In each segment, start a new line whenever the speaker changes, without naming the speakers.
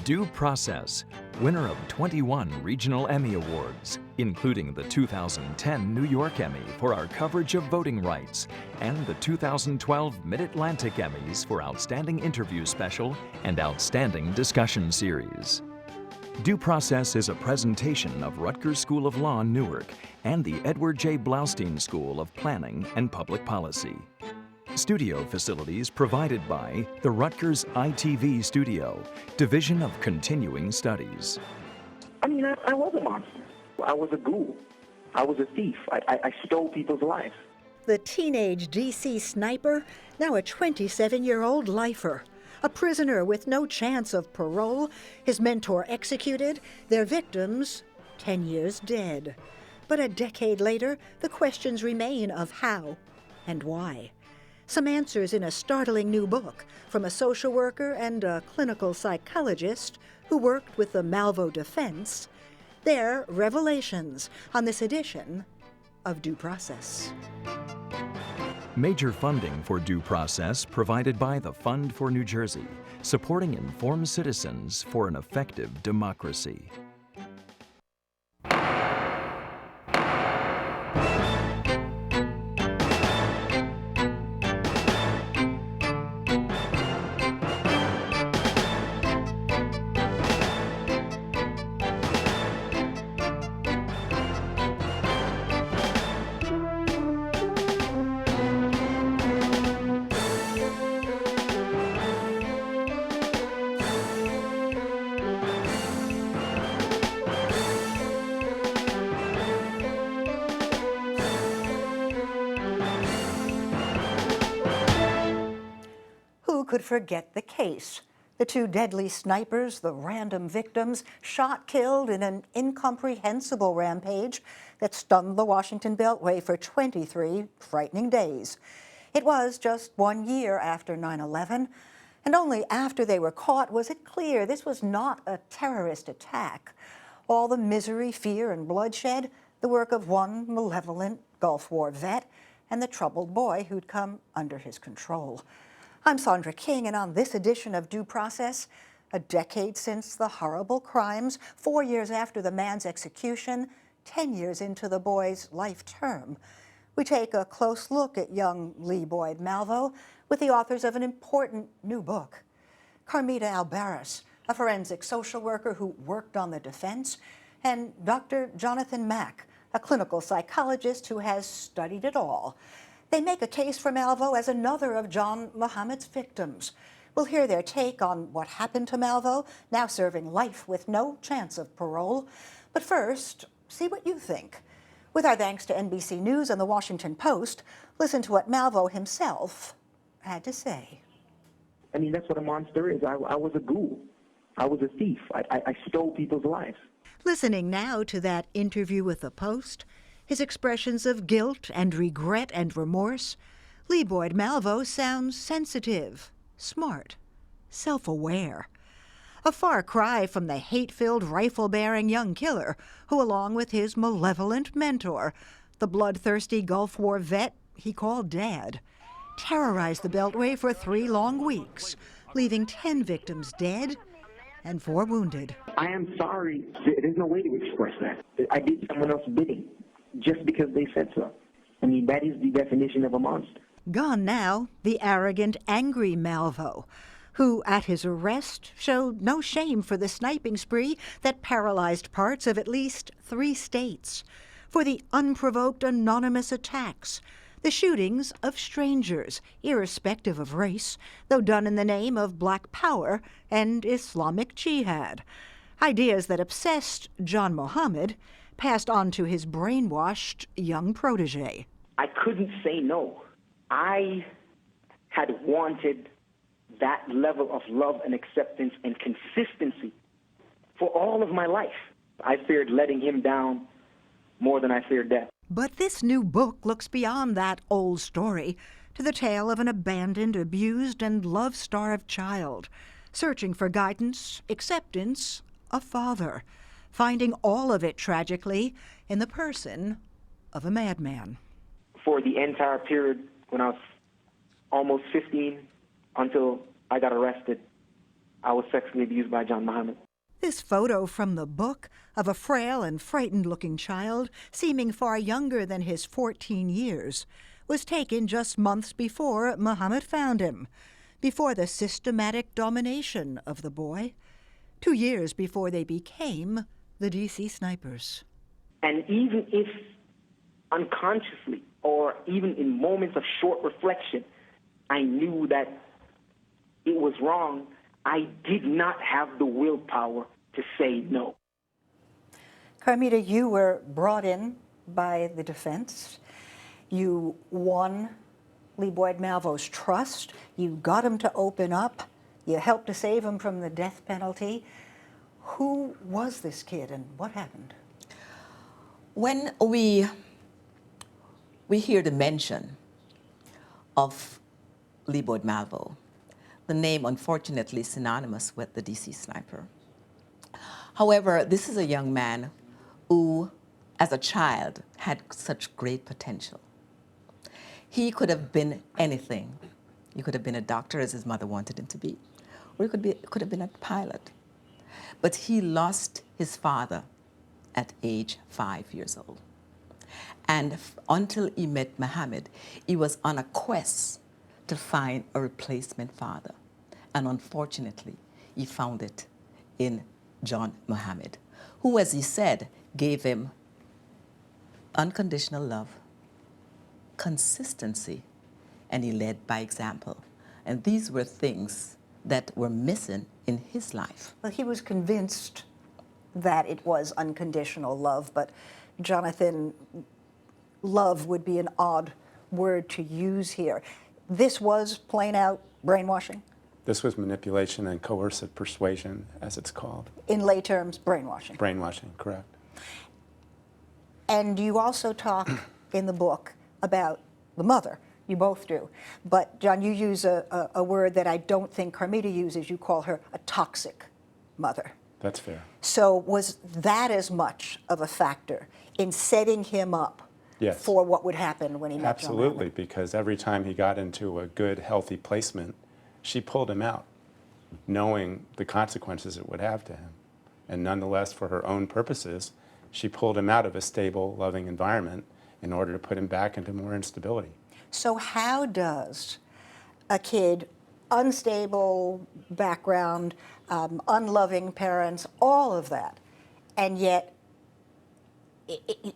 Due Process, winner of 21 regional Emmy Awards, including the 2010 New York Emmy for our coverage of voting rights and the 2012 Mid-Atlantic Emmys for Outstanding Interview Special and Outstanding Discussion Series. Due Process is a presentation of Rutgers School of Law, Newark, and the Edward J. Blaustein School of Planning and Public Policy. Studio facilities provided by the Rutgers ITV Studio, Division of Continuing Studies.
I mean, I was a monster. I was a ghoul. I was a thief. I stole people's lives.
The teenage DC sniper, now a 27-year-old lifer. A prisoner with no chance of parole, his mentor executed, their victims 10 years dead. But a decade later, the questions remain of how and why. Some answers in a startling new book from a social worker and a clinical psychologist who worked with the Malvo defense. Their revelations on this edition of Due Process.
Major funding for Due Process provided by the Fund for New Jersey, supporting informed citizens for an effective democracy.
Who could forget the case? The two deadly snipers, the random victims, shot, killed in an incomprehensible rampage that stunned the Washington Beltway for 23 frightening days. It was just 1 year after 9/11, and only after they were caught was it clear this was not a terrorist attack. All the misery, fear, and bloodshed, the work of one malevolent Gulf War vet and the troubled boy who'd come under his control. I'm Sandra King, and on this edition of Due Process, a decade since the horrible crimes, 4 years after the man's execution, 10 years into the boy's life term, we take a close look at young Lee Boyd Malvo with the authors of an important new book. Carmita Albaras, a forensic social worker who worked on the defense, and Dr. Jonathan Mack, a clinical psychologist who has studied it all. They make a case for Malvo as another of John Muhammad's victims. We'll hear their take on what happened to Malvo, now serving life with no chance of parole. But first, see what you think. With our thanks to NBC News and the Washington Post, listen to what Malvo himself had to say.
I mean, that's what a monster is. I was a ghoul. I was a thief. I stole people's lives.
Listening now to that interview with the Post, his expressions of guilt and regret and remorse, Lee Boyd Malvo sounds sensitive, smart, self-aware. A far cry from the hate-filled, rifle-bearing young killer who, along with his malevolent mentor, the bloodthirsty Gulf War vet he called Dad, terrorized the Beltway for 3 long weeks, leaving 10 victims dead and 4 wounded.
I am sorry. There's no way to express that. I did someone else's bidding just because they said so. I mean, that is the definition of a monster.
Gone now, the arrogant, angry Malvo, who at his arrest showed no shame for the sniping spree that paralyzed parts of at least 3 states, for the unprovoked anonymous attacks, the shootings of strangers, irrespective of race, though done in the name of Black Power and Islamic Jihad. Ideas that obsessed John Muhammad, passed on to his brainwashed young protégé.
I couldn't say no. I had wanted that level of love and acceptance and consistency for all of my life. I feared letting him down more than I feared death.
But this new book looks beyond that old story to the tale of an abandoned, abused, and love-starved child, searching for guidance, acceptance, a father, finding all of it, tragically, in the person of a madman.
For the entire period when I was almost 15 until I got arrested, I was sexually abused by John Muhammad.
This photo from the book of a frail and frightened-looking child, seeming far younger than his 14 years, was taken just months before Muhammad found him, before the systematic domination of the boy, 2 years before they became the D.C. snipers.
And even if unconsciously or even in moments of short reflection, I knew that it was wrong, I did not have the willpower to say no.
Carmita, you were brought in by the defense. You won Lee Boyd Malvo's trust. You got him to open up. You helped to save him from the death penalty. Who was this kid and what happened?
When we hear the mention of Lee Boyd Malvo, the name unfortunately is synonymous with the DC sniper. However, this is a young man who, as a child, had such great potential. He could have been anything. He could have been a doctor, as his mother wanted him to be, or he could have been a pilot. But he lost his father at age 5 years old. And until he met Muhammad, he was on a quest to find a replacement father. And unfortunately, he found it in John Muhammad, who, as he said, gave him unconditional love, consistency, and he led by example. And these were things that were missing in his life.
Well, he was convinced that it was unconditional love, but Jonathan, love would be an odd word to use here. This was plain out brainwashing?
This was manipulation and coercive persuasion, as it's called.
In lay terms, brainwashing.
Brainwashing, correct.
And you also talk in the book about the mother. You both do. But, John, you use a word that I don't think Carmita uses. You call her a toxic mother.
That's fair.
So was that as much of a factor in setting him up
Yes.
for what would happen when he met John
Absolutely,
Muhammad?
because every time he got into a good, healthy placement, she pulled him out, knowing the consequences it would have to him. And nonetheless, for her own purposes, she pulled him out of a stable, loving environment in order to put him back into more instability.
So how does a kid, unstable background, unloving parents, all of that, and yet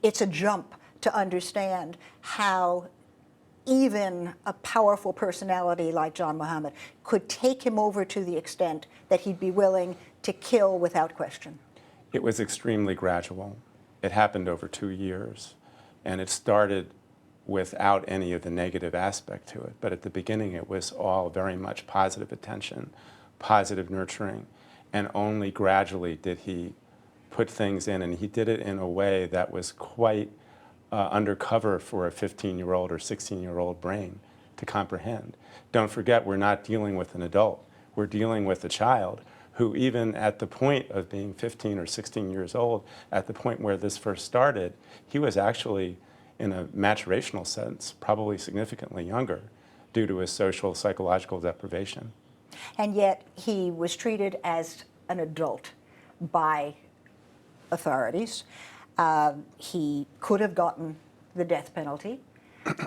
it's a jump to understand how even a powerful personality like John Muhammad could take him over to the extent that he'd be willing to kill without question?
It was extremely gradual. It happened over 2 years, and it started without any of the negative aspect to it. But at the beginning, it was all very much positive attention, positive nurturing, and only gradually did he put things in, and he did it in a way that was quite undercover for a 15-year-old or 16-year-old brain to comprehend. Don't forget, we're not dealing with an adult. We're dealing with a child who, even at the point of being 15 or 16 years old, at the point where this first started, he was actually, in a maturational sense, probably significantly younger due to his social, psychological deprivation.
And yet he was treated as an adult by authorities. He could have gotten the death penalty,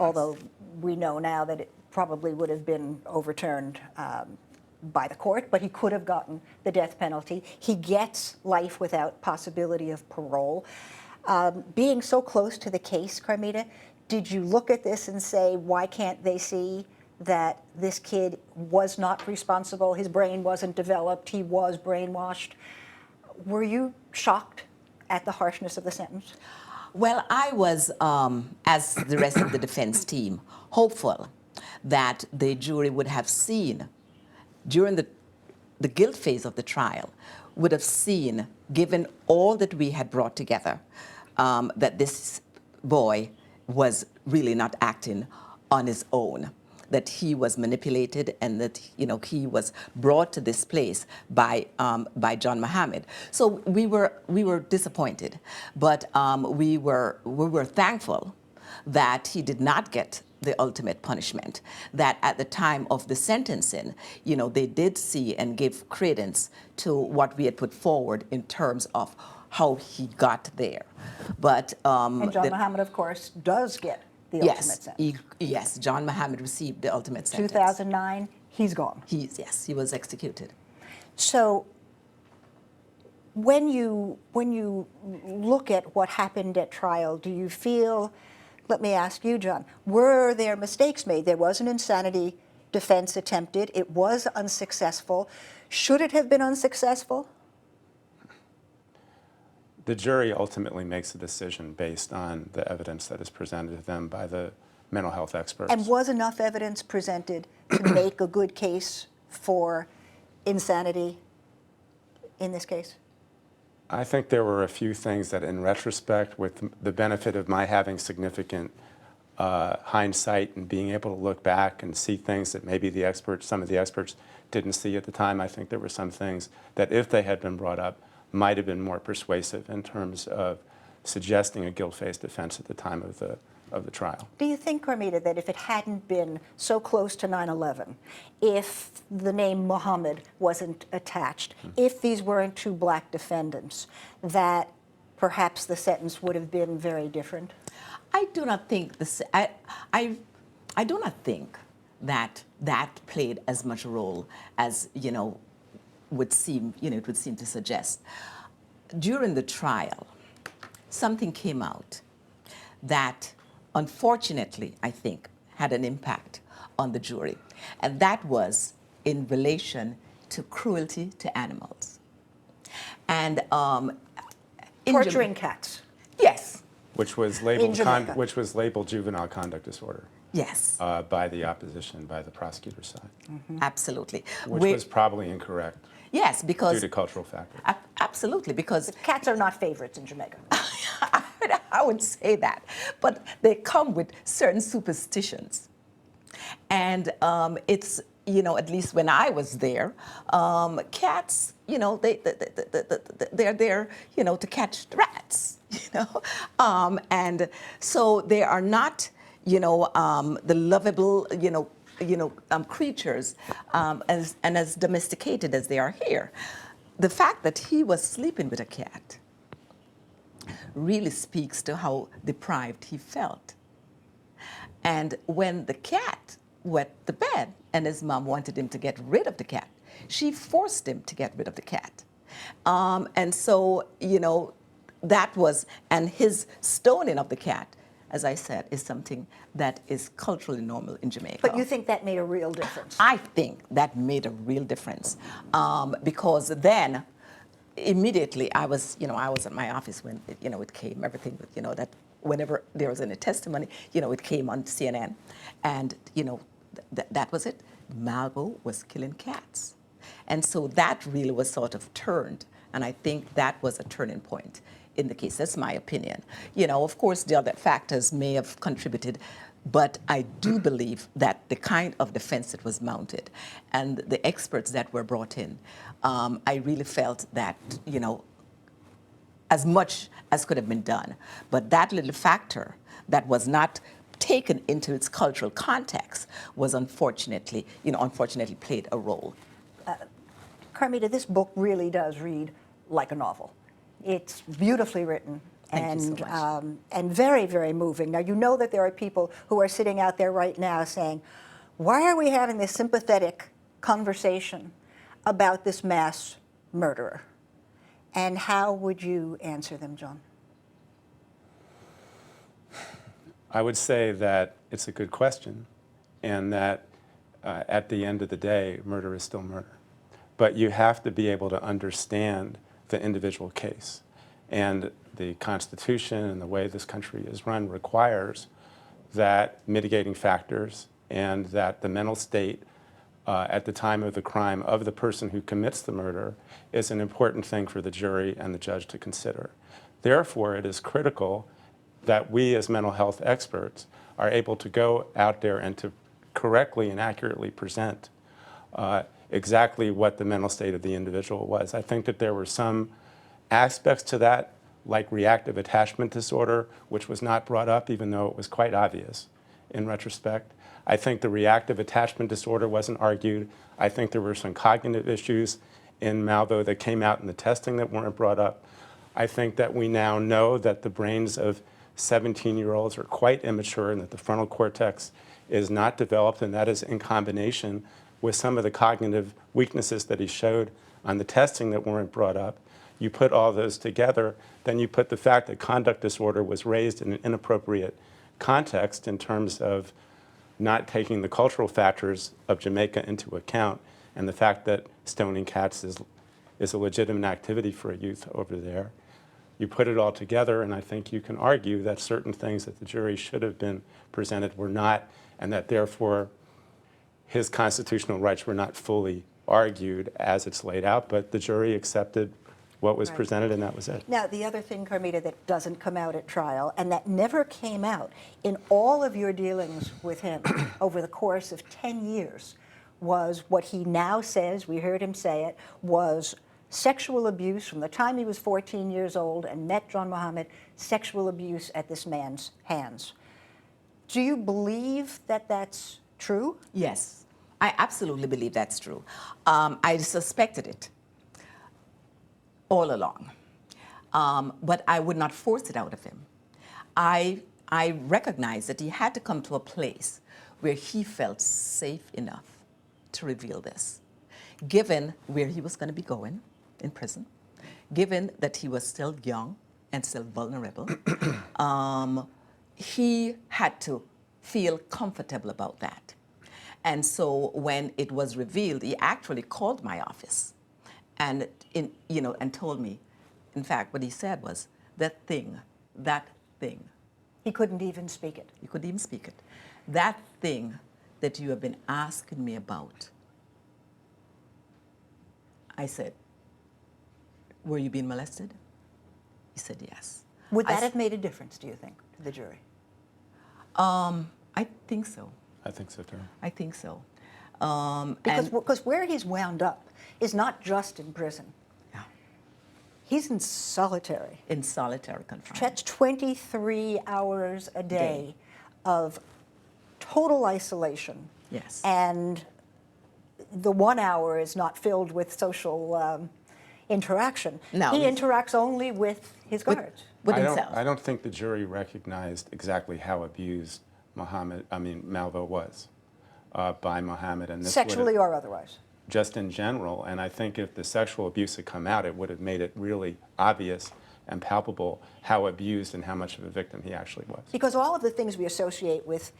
although we know now that it probably would have been overturned by the court, but he could have gotten the death penalty. He gets life without possibility of parole. Being so close to the case, Carmita, did you look at this and say, why can't they see that this kid was not responsible, his brain wasn't developed, he was brainwashed? Were you shocked at the harshness of the sentence?
Well, I was, as the rest of the defense team, hopeful that the jury would have seen, during the guilt phase of the trial, would have seen, given all that we had brought together, that this boy was really not acting on his own, that he was manipulated and that he was brought to this place by John Muhammad. So we were disappointed, but we were thankful that he did not get the ultimate punishment. That at the time of the sentencing, they did see and give credence to what we had put forward in terms of how he got there. But
and John Muhammad, of course, does get the ultimate sentence.
Yes, John Muhammad received the ultimate sentence.
2009, he's gone.
Yes, he was executed.
So when you look at what happened at trial, do you feel, let me ask you, John, were there mistakes made? There was an insanity defense attempted. It was unsuccessful. Should it have been unsuccessful?
The jury ultimately makes a decision based on the evidence that is presented to them by the mental health experts.
And was enough evidence presented to make a good case for insanity in this case?
I think there were a few things that, in retrospect, with the benefit of my having significant hindsight and being able to look back and see things that maybe some of the experts didn't see at the time, I think there were some things that, if they had been brought up, might have been more persuasive in terms of suggesting a guilt-phase defense at the time of the trial.
Do you think, Carmita, that if it hadn't been so close to 9/11, if the name Muhammad wasn't attached, if these weren't two black defendants, that perhaps the sentence would have been very different?
I do not think I do not think that played as much a role as it would seem to suggest. During the trial, something came out that, unfortunately, I think, had an impact on the jury, and that was in relation to cruelty to animals. And
torturing cats.
Yes.
Which was labeled juvenile conduct disorder.
Yes.
By the opposition, by the prosecutor's side.
Mm-hmm.
Absolutely.
Which was probably incorrect.
Yes, because
due to cultural factors.
Absolutely, because
the cats are not favorites in Jamaica.
I would say that, but they come with certain superstitions, and it's at least when I was there, cats they're there to catch rats, and so they are not the lovable creatures as domesticated as they are here. The fact that he was sleeping with a cat really speaks to how deprived he felt. And when the cat wet the bed and his mom wanted him to get rid of the cat, she forced him to get rid of the cat. And so, that was, and his stoning of the cat, as I said, is something that is culturally normal in Jamaica.
But you think that made a real difference?
I think that made a real difference because then, immediately, I was at my office when it came. Everything, that whenever there was any testimony, it came on CNN, and that was it. Malvo was killing cats, and so that really was sort of turned, and I think that was a turning point in the case. That's my opinion. Of course, the other factors may have contributed, but I do believe that the kind of defense that was mounted and the experts that were brought in, I really felt that, as much as could have been done, but that little factor that was not taken into its cultural context was unfortunately played a role.
Carmita, this book really does read like a novel. It's beautifully written.
Thank you so much.
And very, very moving. Now, you know that there are people who are sitting out there right now saying, why are we having this sympathetic conversation about this mass murderer? And how would you answer them, John?
I would say that it's a good question, and that at the end of the day, murder is still murder. But you have to be able to understand the individual case. And the Constitution and the way this country is run requires that mitigating factors and that the mental state at the time of the crime of the person who commits the murder is an important thing for the jury and the judge to consider. Therefore, it is critical that we as mental health experts are able to go out there and to correctly and accurately present exactly what the mental state of the individual was. I think that there were some aspects to that, like reactive attachment disorder, which was not brought up even though it was quite obvious in retrospect. I think the reactive attachment disorder wasn't argued. I think there were some cognitive issues in Malvo that came out in the testing that weren't brought up. I think that we now know that the brains of 17-year-olds are quite immature and that the frontal cortex is not developed, and that is in combination with some of the cognitive weaknesses that he showed on the testing that weren't brought up. You put all those together, then you put the fact that conduct disorder was raised in an inappropriate context in terms of not taking the cultural factors of Jamaica into account, and the fact that stoning cats is a legitimate activity for a youth over there. You put it all together, and I think you can argue that certain things that the jury should have been presented were not, and that therefore his constitutional rights were not fully argued as it's laid out, but the jury accepted what was presented, and that was it.
Now, the other thing, Carmita, that doesn't come out at trial, and that never came out in all of your dealings with him over the course of 10 years, was what he now says, we heard him say it, was sexual abuse from the time he was 14 years old and met John Muhammad, sexual abuse at this man's hands. Do you believe that that's true?
Yes, I absolutely believe that's true. I suspected it all along, but I would not force it out of him. I recognized that he had to come to a place where he felt safe enough to reveal this, given where he was going to be going in prison, given that he was still young and still vulnerable. He had to feel comfortable about that. And so when it was revealed, he actually called my office and told me, in fact, what he said was, that thing.
He couldn't even speak it.
He couldn't even speak it. That thing that you have been asking me about. I said, were you being molested? He said, yes.
Would that have made a difference, do you think, to the jury?
I think so.
I think so, too.
I think so.
Because where he's wound up is not just in prison.
Yeah.
He's in solitary.
In solitary confinement.
That's 23 hours a day of total isolation.
Yes.
And the 1 hour is not filled with social interaction.
No.
He interacts only with his guards.
With himself.
I don't think the jury recognized exactly how abused Malvo was by Muhammad. And this
Sexually or otherwise?
Just in general. And I think if the sexual abuse had come out, it would have made it really obvious and palpable how abused and how much of a victim he actually was.
Because all of the things we associate with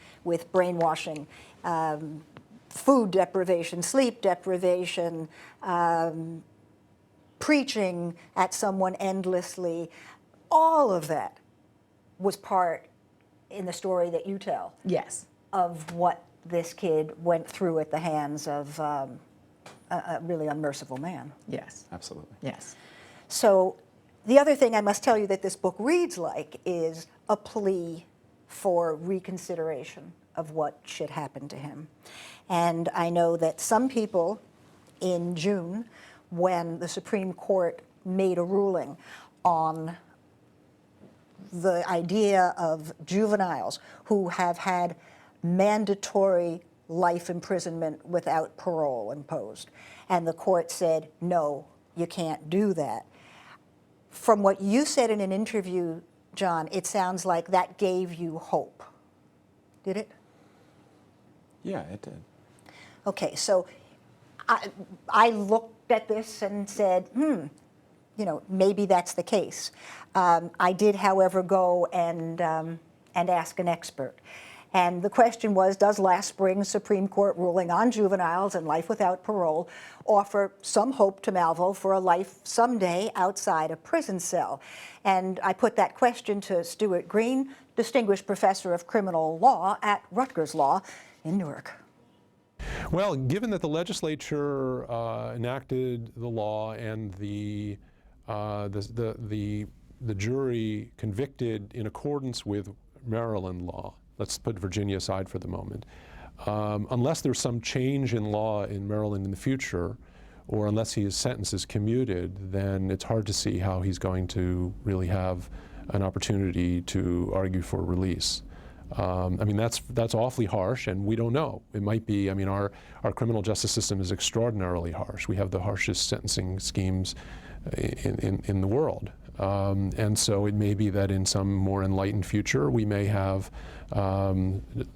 brainwashing, food deprivation, sleep deprivation, preaching at someone endlessly, all of that was part in the story that you tell.
Yes.
Of what this kid went through at the hands of a really unmerciful man.
Yes.
Absolutely.
Yes.
So the other thing I must tell you that this book reads like is a plea for reconsideration of what should happen to him. And I know that some people in June, when the Supreme Court made a ruling on the idea of juveniles who have had mandatory life imprisonment without parole imposed. And the court said, no, you can't do that. From what you said in an interview, John, it sounds like that gave you hope. Did it?
Yeah, it did.
Okay, so I looked at this and said, maybe that's the case. I did, however, go and ask an expert. And the question was, does last spring's Supreme Court ruling on juveniles and life without parole offer some hope to Malvo for a life someday outside a prison cell? And I put that question to Stuart Green, distinguished professor of criminal law at Rutgers Law in Newark.
Well, given that the legislature enacted the law and the jury convicted in accordance with Maryland law, let's put Virginia aside for the moment, unless there's some change in law in Maryland in the future, or unless his sentence is commuted, then it's hard to see how he's going to really have an opportunity to argue for release. I mean, that's awfully harsh, and we don't know. It might be, I mean, our criminal justice system is extraordinarily harsh. We have the harshest sentencing schemes in the world. And so it may be that in some more enlightened future, we may have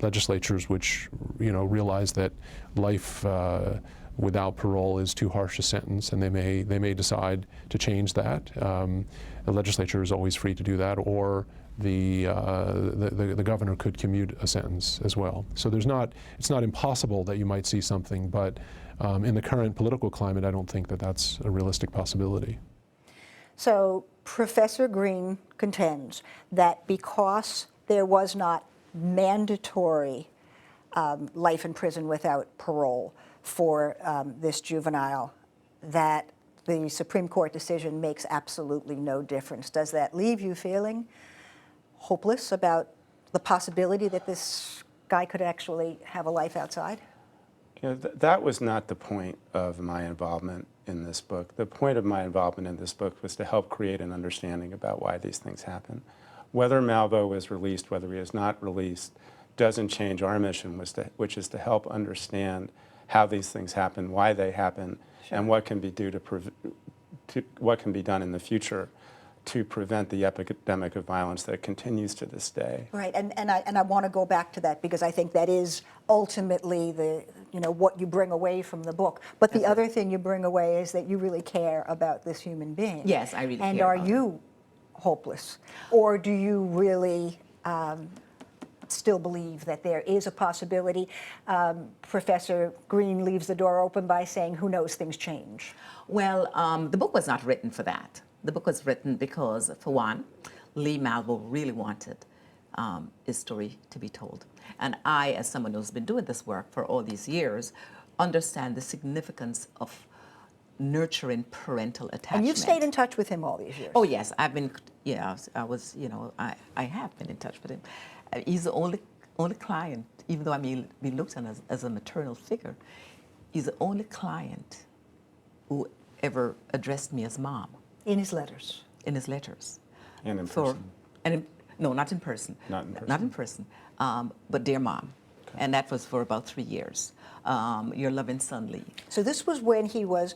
legislatures which, realize that life without parole is too harsh a sentence, and they may decide to change that. The legislature is always free to do that, or the governor could commute a sentence as well. So it's not impossible that you might see something, but in the current political climate, I don't think that that's a realistic possibility.
So Professor Green contends that because there was not mandatory life in prison without parole for this juvenile, that the Supreme Court decision makes absolutely no difference. Does that leave you feeling hopeless about the possibility that this guy could actually have a life outside?
That was not the point of my involvement in this book. The point of my involvement in this book was to help create an understanding about why these things happen. Whether Malvo is released, whether he is not released, doesn't change our mission, which is to help understand how these things happen, why they happen, sure, and what can be what can be done in the future to prevent the epidemic of violence that continues to this day.
Right, and I want to go back to that, because I think that is ultimately what you bring away from the book. But the other thing you bring away is that you really care about this human being.
Yes, I really care.
And are you hopeless, or do you really still believe that there is a possibility? Professor Green leaves the door open by saying, who knows, things change.
Well, the book was not written for that. The book was written because, for one, Lee Malvo really wanted his story to be told. And I, as someone who's been doing this work for all these years, understand the significance of nurturing parental attachment.
And you've stayed in touch with him all these years.
Oh, yes. I've been, I have been in touch with him. He's the only client, even though I may be looked at as a maternal figure, he's the only client who ever addressed me as mom.
In his letters?
In his letters.
And in person?
No, not in person.
Not in person?
Not in person, but dear mom. Okay. And that was for about 3 years. Your loving son, Lee.
So this was when he was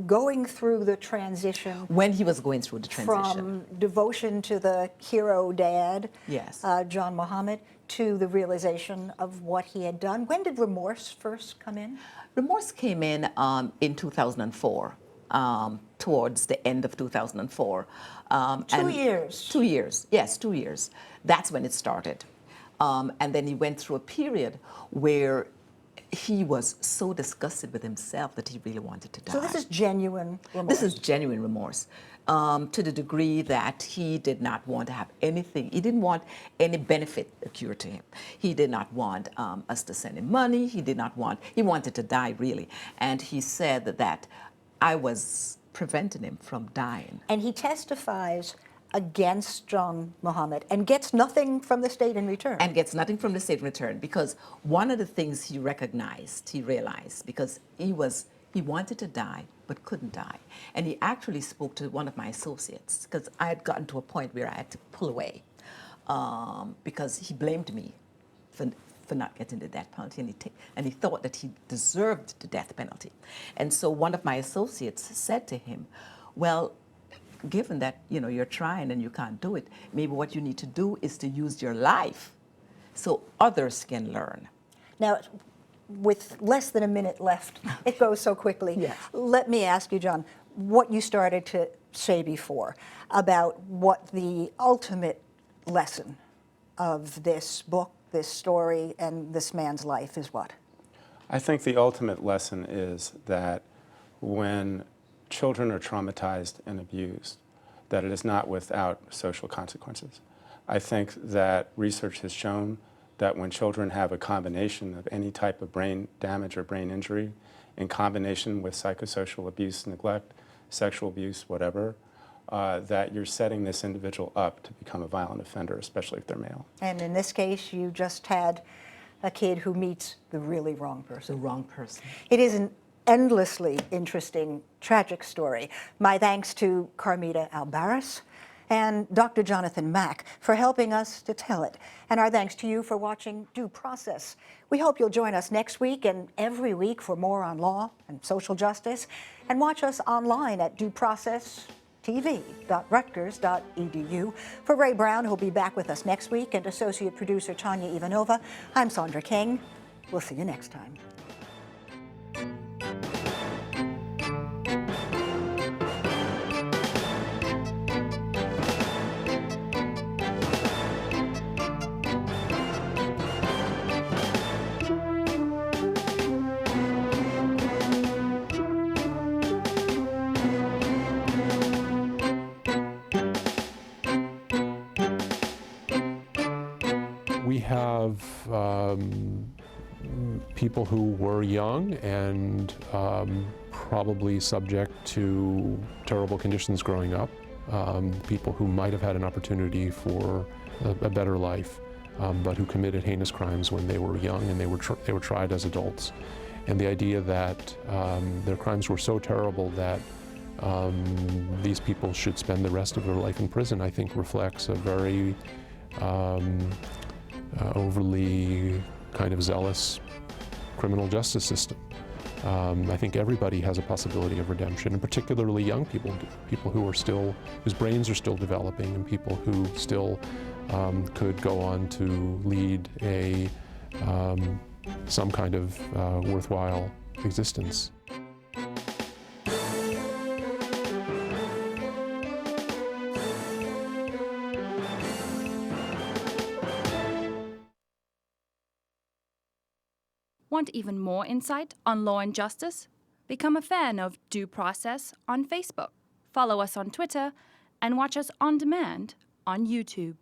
going through the transition.
When he was going through the transition.
From devotion to the hero dad,
yes,
John Muhammad, to the realization of what he had done. When did remorse first come in?
Remorse came in 2004. Towards the end of 2004.
2 years.
2 years, yes, 2 years. That's when it started. And then he went through a period where he was so disgusted with himself that he really wanted to die.
So this is genuine remorse?
This is genuine remorse, to the degree that he did not want to have anything. He didn't want any benefit occur to him. He did not want us to send him money. He wanted to die, really. And he said that I was preventing him from dying.
And he testifies against John Muhammad and gets nothing from the state in return.
And gets nothing from the state in return, because one of the things he realized, because he wanted to die but couldn't die. And he actually spoke to one of my associates, because I had gotten to a point where I had to pull away, because he blamed me for not getting the death penalty, and he thought that he deserved the death penalty. And so one of my associates said to him, well, given that you're trying and you can't do it, maybe what you need to do is to use your life so others can learn.
Now, with less than a minute left, it goes so quickly.
Yes.
Let me ask you, John, what you started to say before about what the ultimate lesson of this book, this story, and this man's life is. What?
I think the ultimate lesson is that when children are traumatized and abused, that it is not without social consequences. I think that research has shown that when children have a combination of any type of brain damage or brain injury, in combination with psychosocial abuse, neglect, sexual abuse, whatever, that you're setting this individual up to become a violent offender, especially if they're male.
And in this case, you just had a kid who meets the really wrong person.
The wrong person.
It is an endlessly interesting, tragic story. My thanks to Carmita Albaris and Dr. Jonathan Mack for helping us to tell it. And our thanks to you for watching Due Process. We hope you'll join us next week and every week for more on law and social justice, and watch us online at dueprocesstv.rutgers.edu. For Ray Brown, who'll be back with us next week, and associate producer Tanya Ivanova, I'm Sandra King. We'll see you next time.
We have people who were young and probably subject to terrible conditions growing up, people who might have had an opportunity for a better life, but who committed heinous crimes when they were young and they were tried as adults. And the idea that their crimes were so terrible that these people should spend the rest of their life in prison, I think reflects a very overly kind of zealous criminal justice system. I think everybody has a possibility of redemption, and particularly young people do. People who are still, whose brains are still developing, and people who still could go on to lead a some kind of worthwhile existence.
Want even more insight on law and justice? Become a fan of Due Process on Facebook. Follow us on Twitter and watch us on demand on YouTube.